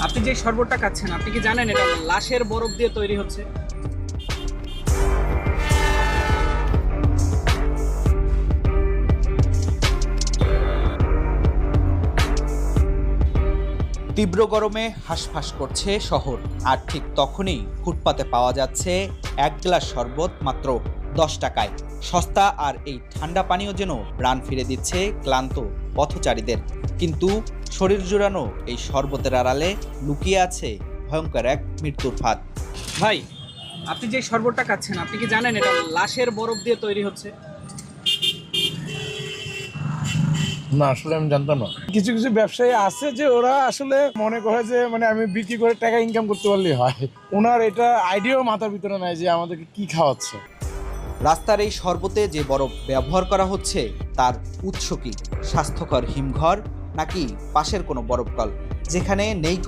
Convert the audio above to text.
আপনি যে শরবতটা খাচ্ছেন, আপনি কি জানেন এটা লাশের বরফ দিয়ে তৈরি হচ্ছে? তীব্র গরমে হাঁসফাঁস করছে শহর, আর ঠিক তখনই ফুটপাতে পাওয়া যাচ্ছে এক গ্লাস শরবত মাত্র 10 টাকায়। সস্তা আর এই ঠান্ডা পানীয় যেন প্রাণ ফিরে দিচ্ছে ক্লান্ত পথচারীদের। কিন্তু শরীর জুড়ানো এই শরবতের আড়ালে লুকিয়ে আছে ভয়ঙ্কর এক মৃত্যুর ফাঁদ। ভাই, আপনি যে শরবতটা খাচ্ছেন, আপনি কি জানেন এটা লাশের বরফ দিয়ে তৈরি হচ্ছে? না, আসলে আমি জানতাম না। কিছু কিছু ব্যবসায়ী আছে যে ওরা আসলে মনে করে যে আমি বিক্রি করে টাকা ইনকাম করতে পারলেই হয়। ওনার এটা আইডিয়াও মাথার ভিতরে নাই যে আমাদেরকে কি খাওয়াচ্ছে। রাস্তার এই শরবতে যে বরফ ব্যবহার করা হচ্ছে তার উৎস কি? স্বাস্থ্যকর হিমঘর নাকি পাশের কোনো বরফ কল যেখানে নেই